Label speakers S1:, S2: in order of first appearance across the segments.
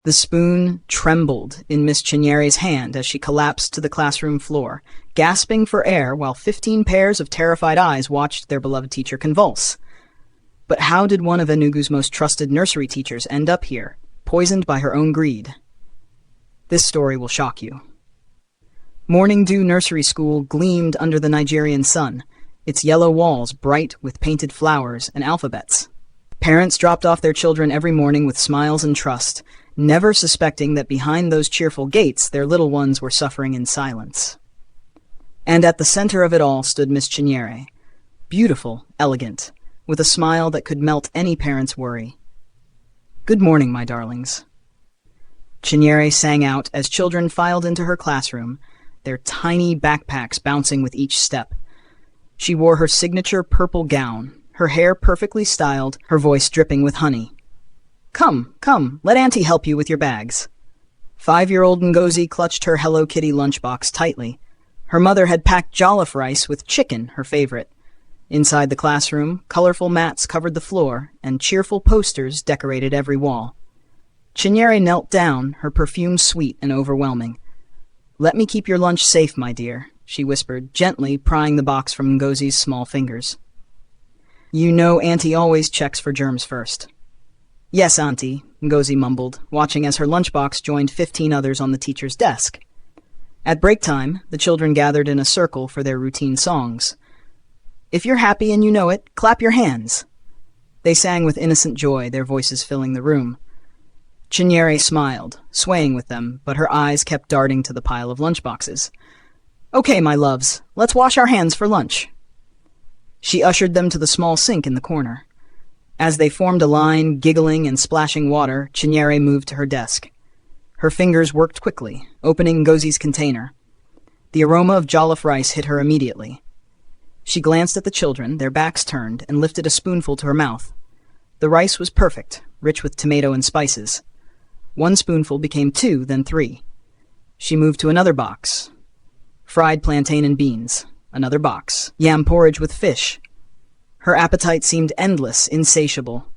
S1: The spoon trembled in Miss Chinyere's hand as she collapsed to the classroom floor, gasping for air while 15 pairs of terrified eyes watched their beloved teacher convulse. But how did one of Enugu's most trusted nursery teachers end up here, poisoned by her own greed? This story will shock you. Morning Dew Nursery School gleamed under the Nigerian sun, its yellow walls bright with painted flowers and alphabets. Parents dropped off their children every morning with smiles and trust, never suspecting that behind those cheerful gates their little ones were suffering in silence. And at the center of it all stood Miss Chinyere, beautiful, elegant, with a smile that could melt any parent's worry. "Good morning, my darlings." Chinyere sang out as children filed into her classroom, their tiny backpacks bouncing with each step. She wore her signature purple gown, her hair perfectly styled, her voice dripping with honey. Come, let Auntie help you with your bags." 5-year-old Ngozi clutched her Hello Kitty lunchbox tightly. Her mother had packed jollof rice with chicken, her favorite. Inside the classroom, colorful mats covered the floor, and cheerful posters decorated every wall. Chinyere knelt down, her perfume sweet and overwhelming. "Let me keep your lunch safe, my dear," she whispered, gently prying the box from Ngozi's small fingers. "You know Auntie always checks for germs first." "Yes, Auntie," Ngozi mumbled, watching as her lunchbox joined 15 others on the teacher's desk. At break time, the children gathered in a circle for their routine songs. "If you're happy and you know it, clap your hands." They sang with innocent joy, their voices filling the room. Chinyere smiled, swaying with them, but her eyes kept darting to the pile of lunchboxes. "Okay, my loves, let's wash our hands for lunch." She ushered them to the small sink in the corner. As they formed a line, giggling and splashing water, Chinyere moved to her desk. Her fingers worked quickly, opening Ngozi's container. The aroma of jollof rice hit her immediately. She glanced at the children, their backs turned, and lifted a spoonful to her mouth. The rice was perfect, rich with tomato and spices. 1 spoonful became 2, then 3. She moved to another box. Fried plantain and beans. Another box. Yam porridge with fish. Her appetite seemed endless, insatiable.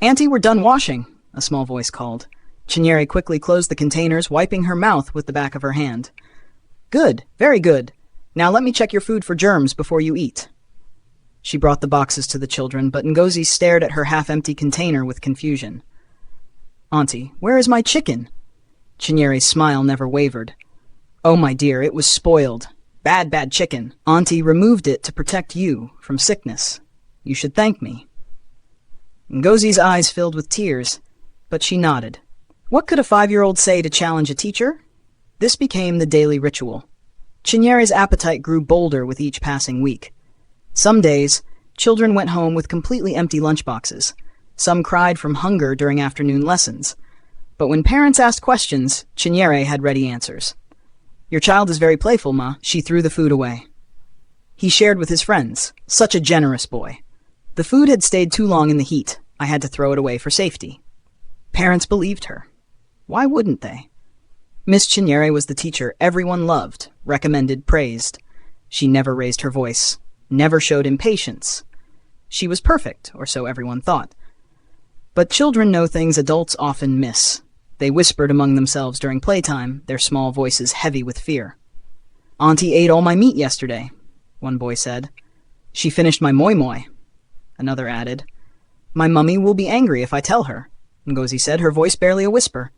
S1: "Auntie, we're done washing," a small voice called. Chinyere quickly closed the containers, wiping her mouth with the back of her hand. "Good, very good. Now let me check your food for germs before you eat." She brought the boxes to the children, but Ngozi stared at her half-empty container with confusion. "Auntie, where is my chicken?" Chinyere's smile never wavered. "Oh, my dear, it was spoiled. Bad chicken. Auntie removed it to protect you from sickness. You should thank me." Ngozi's eyes filled with tears, but she nodded. What could a 5-year-old say to challenge a teacher? This became the daily ritual. Chinyere's appetite grew bolder with each passing week. Some days, children went home with completely empty lunchboxes. Some cried from hunger during afternoon lessons. But when parents asked questions, Chinyere had ready answers. "Your child is very playful, Ma." She threw the food away. "He shared with his friends. Such a generous boy. The food had stayed too long in the heat. I had to throw it away for safety." Parents believed her. Why wouldn't they? Miss Chinyere was the teacher everyone loved, recommended, praised. She never raised her voice, never showed impatience. She was perfect, or so everyone thought. But children know things adults often miss. They whispered among themselves during playtime, their small voices heavy with fear. "Auntie ate all my meat yesterday," one boy said. "She finished my moi-moi," another added. "My mummy will be angry if I tell her," Ngozi said, her voice barely a whisper.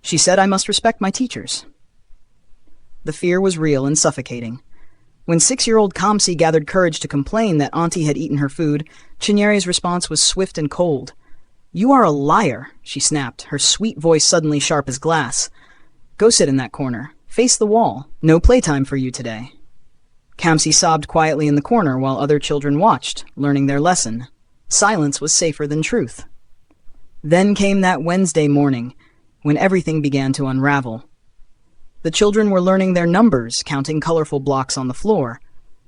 S1: "She said I must respect my teachers." The fear was real and suffocating. When 6-year-old Kamsi gathered courage to complain that Auntie had eaten her food, Chinyere's response was swift and cold. "You are a liar," she snapped, her sweet voice suddenly sharp as glass. "Go sit in that corner. Face the wall. No playtime for you today." Kamsi sobbed quietly in the corner while other children watched, learning their lesson. Silence was safer than truth. Then came that Wednesday morning, when everything began to unravel. The children were learning their numbers, counting colorful blocks on the floor.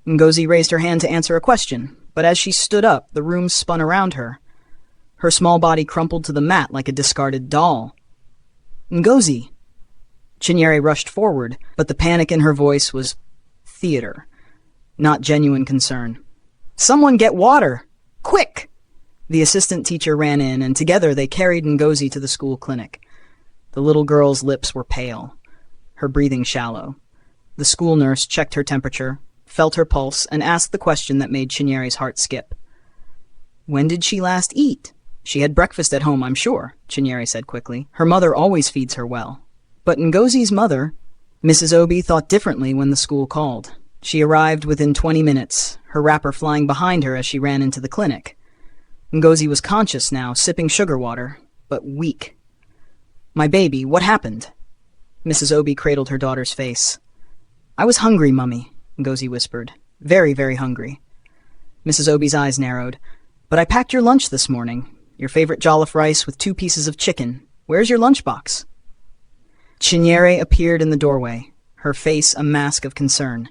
S1: Ngozi raised her hand to answer a question, but as she stood up, the room spun around her. Her small body crumpled to the mat like a discarded doll. "Ngozi!" Chinyere rushed forward, but the panic in her voice was theater, not genuine concern. "Someone get water! Quick!" The assistant teacher ran in, and together they carried Ngozi to the school clinic. The little girl's lips were pale, her breathing shallow. The school nurse checked her temperature, felt her pulse, and asked the question that made Chinyere's heart skip. "When did she last eat?" "She had breakfast at home, I'm sure," Chinyere said quickly. "Her mother always feeds her well." But Ngozi's mother, Mrs. Obi, thought differently when the school called. She arrived within 20 minutes, her wrapper flying behind her as she ran into the clinic. Ngozi was conscious now, sipping sugar water, but weak. "My baby, what happened?" Mrs. Obi cradled her daughter's face. "I was hungry, Mummy," Ngozi whispered. "Very, very hungry." Mrs. Obi's eyes narrowed. "But I packed your lunch this morning. Your favorite jollof rice with 2 pieces of chicken. Where's your lunchbox?" Chinyere appeared in the doorway, her face a mask of concern.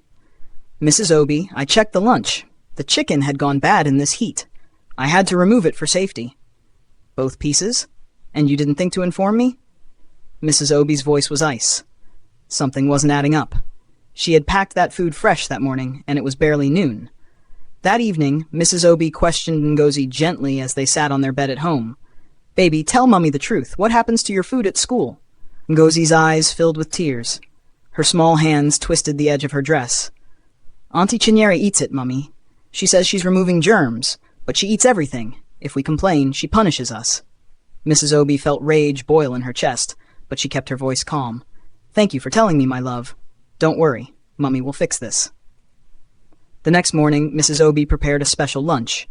S1: "Mrs. Obi, I checked the lunch. The chicken had gone bad in this heat. I had to remove it for safety." "Both pieces? And you didn't think to inform me?" Mrs. Obi's voice was ice. Something wasn't adding up. She had packed that food fresh that morning, and it was barely noon. That evening, Mrs. Obi questioned Ngozi gently as they sat on their bed at home. "Baby, tell Mummy the truth. What happens to your food at school?" Ngozi's eyes filled with tears. Her small hands twisted the edge of her dress. "Auntie Chinyere eats it, Mummy. She says she's removing germs, but she eats everything. If we complain, she punishes us." Mrs. Obi felt rage boil in her chest, but she kept her voice calm. "Thank you for telling me, my love. Don't worry. Mummy will fix this." The next morning, Mrs. Obi prepared a special lunch.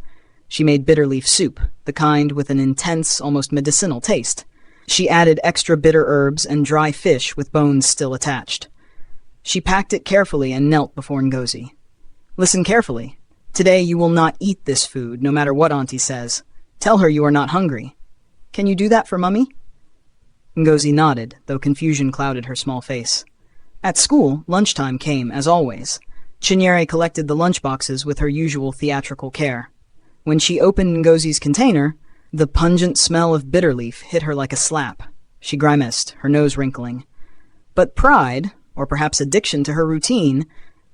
S1: She made bitter leaf soup, the kind with an intense, almost medicinal taste. She added extra bitter herbs and dry fish with bones still attached. She packed it carefully and knelt before Ngozi. "Listen carefully. Today you will not eat this food, no matter what Auntie says. Tell her you are not hungry. Can you do that for Mummy?" Ngozi nodded, though confusion clouded her small face. At school, lunchtime came, as always. Chinyere collected the lunchboxes with her usual theatrical care. When she opened Ngozi's container, the pungent smell of bitter leaf hit her like a slap. She grimaced, her nose wrinkling. But pride, or perhaps addiction to her routine,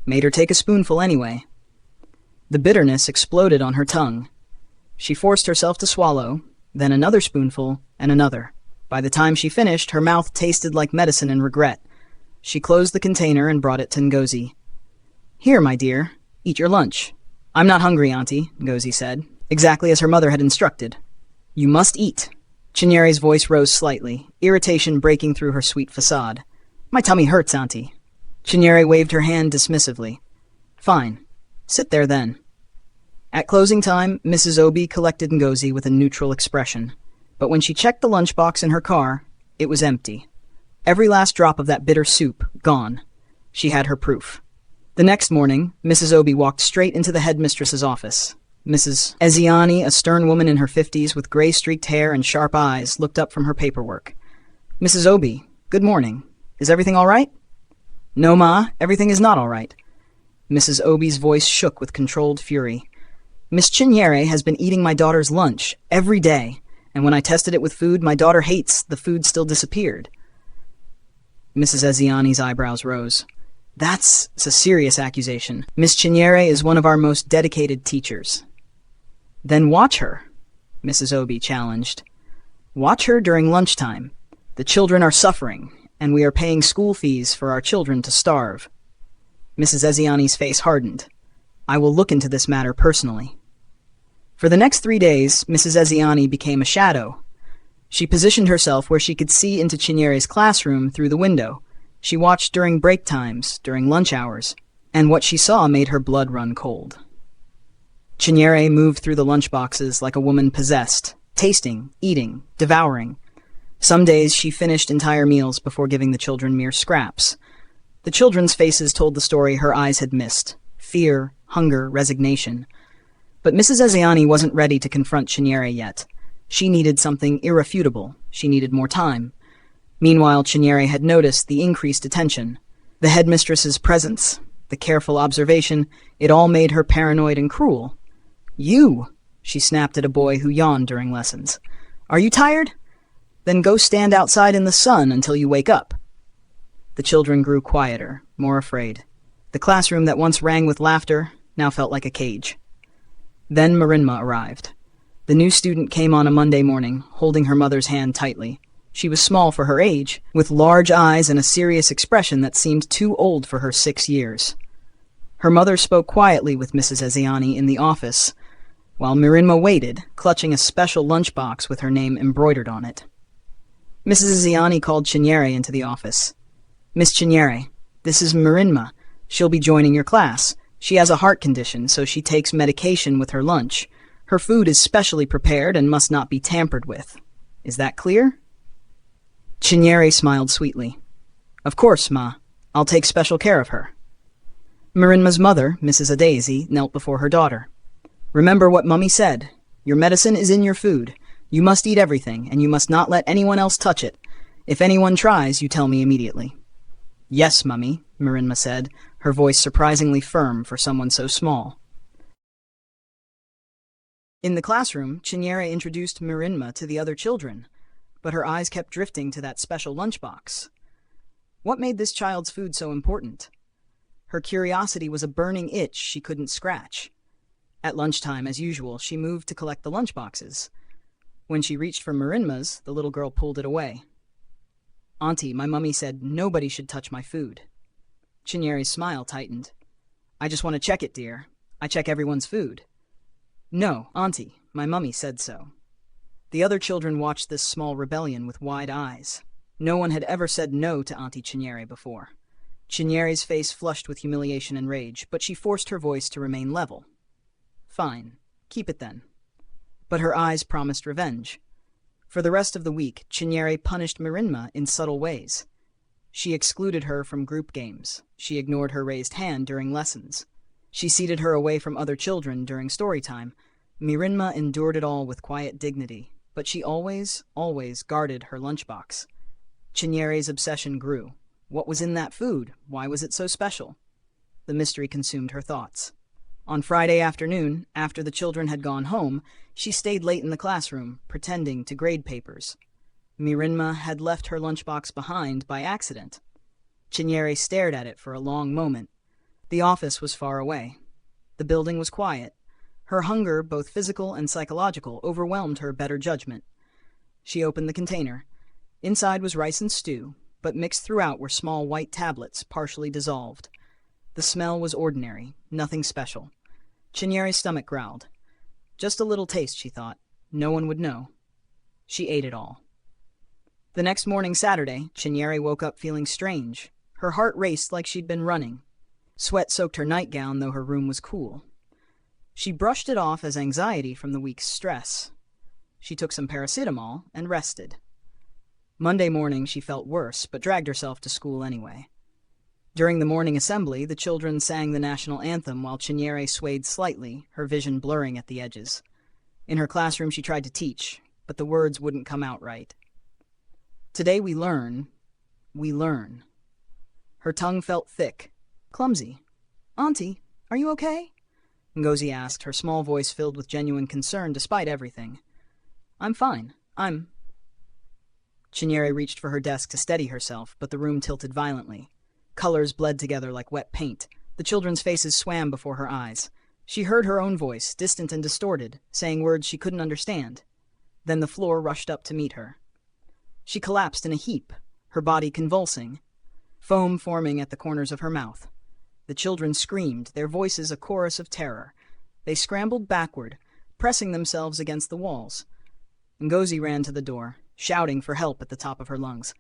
S1: made her take a spoonful anyway. The bitterness exploded on her tongue. She forced herself to swallow, then another spoonful, and another. By the time she finished, her mouth tasted like medicine and regret. She closed the container and brought it to Ngozi. "Here, my dear, eat your lunch." "I'm not hungry, Auntie," Ngozi said, exactly as her mother had instructed. "You must eat." Chinyere's voice rose slightly, irritation breaking through her sweet facade. "My tummy hurts, Auntie." Chinyere waved her hand dismissively. "Fine. Sit there then." At closing time, Mrs. Obi collected Ngozi with a neutral expression. But when she checked the lunchbox in her car, it was empty. Every last drop of that bitter soup gone. She had her proof. The next morning, Mrs. Obi walked straight into the headmistress's office. Mrs. Eziani, a stern woman in her 50s with gray-streaked hair and sharp eyes, looked up from her paperwork. "Mrs. Obi, good morning. Is everything all right?" "No, Ma, everything is not all right." Mrs. Obi's voice shook with controlled fury. "Miss Chinyere has been eating my daughter's lunch every day, and when I tested it with food my daughter hates, the food still disappeared." Mrs. Eziani's eyebrows rose. That's a serious accusation. Miss Chinyere is one of our most dedicated teachers." "Then watch her," Mrs. Obi challenged. "Watch her during lunchtime. The children are suffering, and we are paying school fees for our children to starve." Mrs. Eziani's face hardened. "I will look into this matter personally." For the next 3 days, Mrs. Eziani became a shadow. She positioned herself where she could see into Chinyere's classroom through the window. She watched during break times, during lunch hours, and what she saw made her blood run cold. Chinyere moved through the lunchboxes like a woman possessed, tasting, eating, devouring. Some days she finished entire meals before giving the children mere scraps. The children's faces told the story her eyes had missed: fear, hunger, resignation. But Mrs. Eziani wasn't ready to confront Chinyere yet. She needed something irrefutable. She needed more time. Meanwhile, Chinyere had noticed the increased attention. The headmistress's presence, the careful observation, it all made her paranoid and cruel. "You!" she snapped at a boy who yawned during lessons. "Are you tired? Then go stand outside in the sun until you wake up." The children grew quieter, more afraid. The classroom that once rang with laughter now felt like a cage. Then Marinma arrived. The new student came on a Monday morning, holding her mother's hand tightly. She was small for her age, with large eyes and a serious expression that seemed too old for her 6 years. Her mother spoke quietly with Mrs. Eziani in the office, while Mirinma waited, clutching a special lunchbox with her name embroidered on it. Mrs. Eziani called Chinyere into the office. "Miss Chinyere, this is Mirinma. She'll be joining your class. She has a heart condition, so she takes medication with her lunch. Her food is specially prepared and must not be tampered with. Is that clear?" Chinyere smiled sweetly. "Of course, Ma. I'll take special care of her." Mirinma's mother, Mrs. Adaisi, knelt before her daughter. "Remember what Mummy said. Your medicine is in your food. You must eat everything, and you must not let anyone else touch it. If anyone tries, you tell me immediately." "Yes, Mummy," Mirinma said, her voice surprisingly firm for someone so small. In the classroom, Chinyere introduced Mirinma to the other children, but her eyes kept drifting to that special lunchbox. What made this child's food so important? Her curiosity was a burning itch she couldn't scratch. At lunchtime, as usual, she moved to collect the lunchboxes. When she reached for Mirinma's, the little girl pulled it away. "Auntie, my mummy said nobody should touch my food." Chinyere's smile tightened. "I just want to check it, dear. I check everyone's food." "No, Auntie, my mummy said so." The other children watched this small rebellion with wide eyes. No one had ever said no to Auntie Chinyere before. Chinyere's face flushed with humiliation and rage, but she forced her voice to remain level. "Fine, keep it then." But her eyes promised revenge. For the rest of the week, Chinyere punished Mirinma in subtle ways. She excluded her from group games. She ignored her raised hand during lessons. She seated her away from other children during story time. Mirinma endured it all with quiet dignity, but she always guarded her lunchbox. Chinyere's obsession grew. What was in that food? Why was it so special? The mystery consumed her thoughts. On Friday afternoon, after the children had gone home, she stayed late in the classroom, pretending to grade papers. Mirinma had left her lunchbox behind by accident. Chinyere stared at it for a long moment. The office was far away. The building was quiet. Her hunger, both physical and psychological, overwhelmed her better judgment. She opened the container. Inside was rice and stew, but mixed throughout were small white tablets, partially dissolved. The smell was ordinary, nothing special. Chinyere's stomach growled. Just a little taste, she thought. No one would know. She ate it all. The next morning, Saturday, Chinyere woke up feeling strange. Her heart raced like she'd been running. Sweat soaked her nightgown, though her room was cool. She brushed it off as anxiety from the week's stress. She took some paracetamol and rested. Monday morning she felt worse, but dragged herself to school anyway. During the morning assembly, the children sang the national anthem while Chinyere swayed slightly, her vision blurring at the edges. In her classroom she tried to teach, but the words wouldn't come out right. Today we learn. Her tongue felt thick, clumsy. "Auntie, are you okay?" Ngozi asked, her small voice filled with genuine concern despite everything. "I'm fine. Chinyere reached for her desk to steady herself, but the room tilted violently. Colors bled together like wet paint. The children's faces swam before her eyes. She heard her own voice, distant and distorted, saying words she couldn't understand. Then the floor rushed up to meet her. She collapsed in a heap, her body convulsing, foam forming at the corners of her mouth. The children screamed, their voices a chorus of terror. They scrambled backward, pressing themselves against the walls. Ngozi ran to the door, shouting for help at the top of her lungs.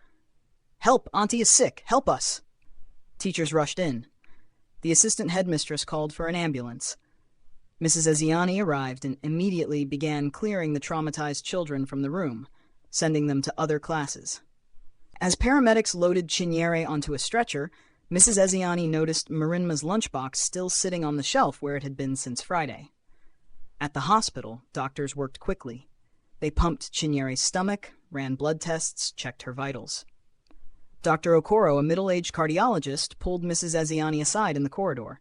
S1: "Help! Auntie is sick! Help us!" Teachers rushed in. The assistant headmistress called for an ambulance. Mrs. Eziani arrived and immediately began clearing the traumatized children from the room, sending them to other classes. As paramedics loaded Chinyere onto a stretcher, Mrs. Eziani noticed Mirinma's lunchbox still sitting on the shelf where it had been since Friday. At the hospital, doctors worked quickly. They pumped Chinyere's stomach, ran blood tests, checked her vitals. Dr. Okoro, a middle-aged cardiologist, pulled Mrs. Eziani aside in the corridor.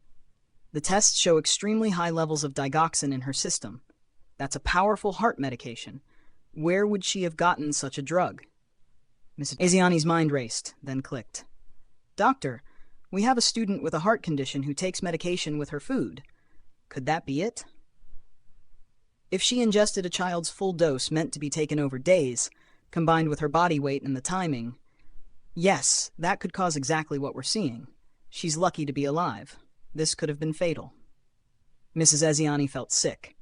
S1: The tests show extremely high levels of digoxin in her system. That's a powerful heart medication. Where would she have gotten such a drug? Mrs. Eziani's mind raced, then clicked. "Doctor, we have a student with a heart condition who takes medication with her food. Could that be it?" If she ingested a child's full dose meant to be taken over days, combined with her body weight and the timing. Yes, that could cause exactly what we're seeing. She's lucky to be alive. This could have been fatal. Mrs. Eziani felt sick,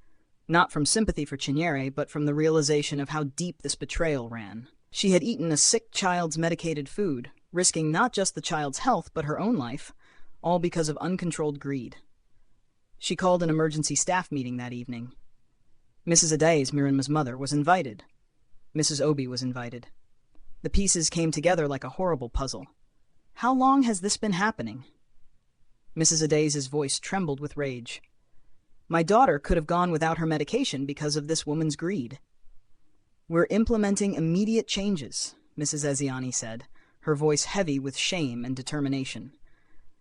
S1: not from sympathy for Chinyere, but from the realization of how deep this betrayal ran. She had eaten a sick child's medicated food, risking not just the child's health but her own life, all because of uncontrolled greed. She called an emergency staff meeting that evening. Mrs. Adae's, Miranma's mother, was invited. Mrs. Obi was invited. The pieces came together like a horrible puzzle. How long has this been happening? Mrs. Adae's voice trembled with rage. My daughter could have gone without her medication because of this woman's greed. We're implementing immediate changes, Mrs. Eziani said, her voice heavy with shame and determination.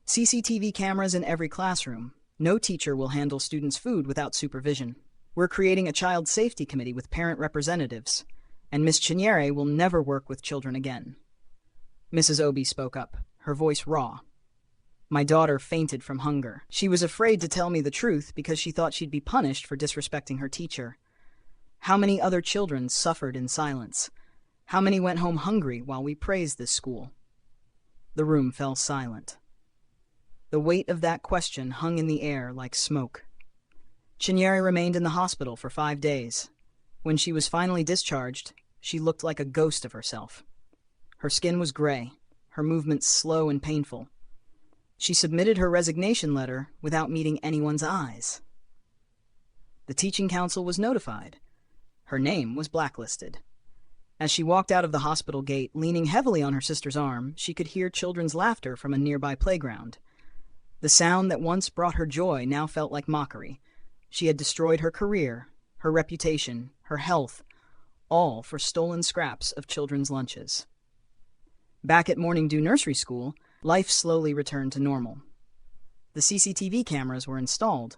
S1: CCTV cameras in every classroom. No teacher will handle students' food without supervision. We're creating a child safety committee with parent representatives, and Miss Chinyere will never work with children again. Mrs. Obi spoke up, her voice raw. My daughter fainted from hunger. She was afraid to tell me the truth because she thought she'd be punished for disrespecting her teacher. How many other children suffered in silence? How many went home hungry while we praised this school? The room fell silent. The weight of that question hung in the air like smoke. Chinyere remained in the hospital for 5 days. When she was finally discharged, she looked like a ghost of herself. Her skin was gray, her movements slow and painful. She submitted her resignation letter without meeting anyone's eyes. The teaching council was notified. Her name was blacklisted. As she walked out of the hospital gate, leaning heavily on her sister's arm, she could hear children's laughter from a nearby playground. The sound that once brought her joy now felt like mockery. She had destroyed her career, her reputation, her health, all for stolen scraps of children's lunches. Back at Morning Dew Nursery School, life slowly returned to normal. The CCTV cameras were installed.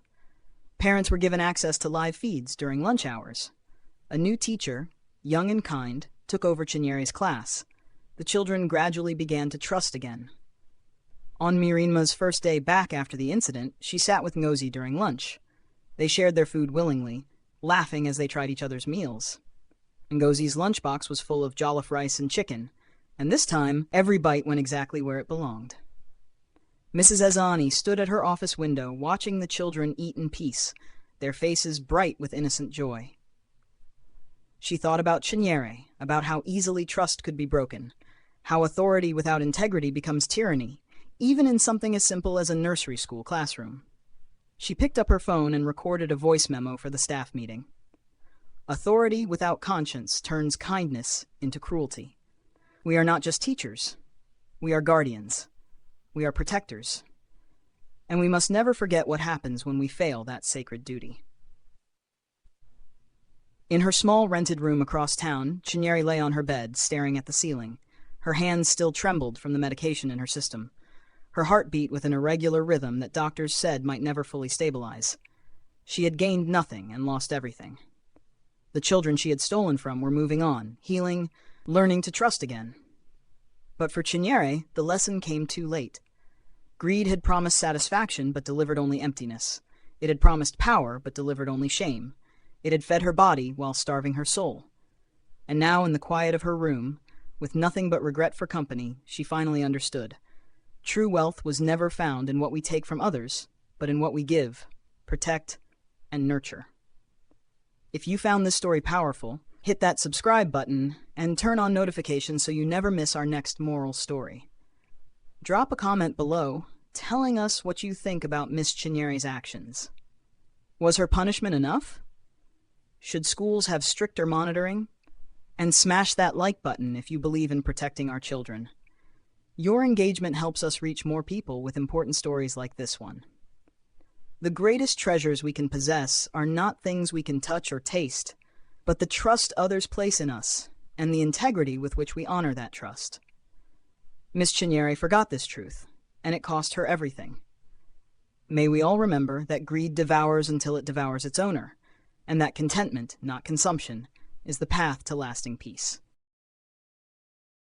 S1: Parents were given access to live feeds during lunch hours. A new teacher, young and kind, took over Chinyere's class. The children gradually began to trust again. On Miranma's first day back after the incident, she sat with Ngozi during lunch. They shared their food willingly, laughing as they tried each other's meals. Ngozi's lunchbox was full of jollof rice and chicken, and this time, every bite went exactly where it belonged. Mrs. Eziani stood at her office window, watching the children eat in peace, their faces bright with innocent joy. She thought about Chinyere, about how easily trust could be broken, how authority without integrity becomes tyranny, even in something as simple as a nursery school classroom. She picked up her phone and recorded a voice memo for the staff meeting. Authority without conscience turns kindness into cruelty. We are not just teachers. We are guardians. We are protectors. And we must never forget what happens when we fail that sacred duty. In her small rented room across town, Chinyere lay on her bed, staring at the ceiling. Her hands still trembled from the medication in her system. Her heart beat with an irregular rhythm that doctors said might never fully stabilize. She had gained nothing and lost everything. The children she had stolen from were moving on, healing, learning to trust again. But for Chinyere, the lesson came too late. Greed had promised satisfaction but delivered only emptiness. It had promised power but delivered only shame. It had fed her body while starving her soul. And now, in the quiet of her room, with nothing but regret for company, she finally understood. True wealth was never found in what we take from others, but in what we give, protect, and nurture. If you found this story powerful, hit that subscribe button and turn on notifications so you never miss our next moral story. Drop a comment below telling us what you think about Miss Chinyere's actions. Was her punishment enough? Should schools have stricter monitoring? And smash that like button if you believe in protecting our children. Your engagement helps us reach more people with important stories like this one. The greatest treasures we can possess are not things we can touch or taste, but the trust others place in us and the integrity with which we honor that trust. Miss Chinyere forgot this truth, and it cost her everything. May we all remember that greed devours until it devours its owner, and that contentment, not consumption, is the path to lasting peace.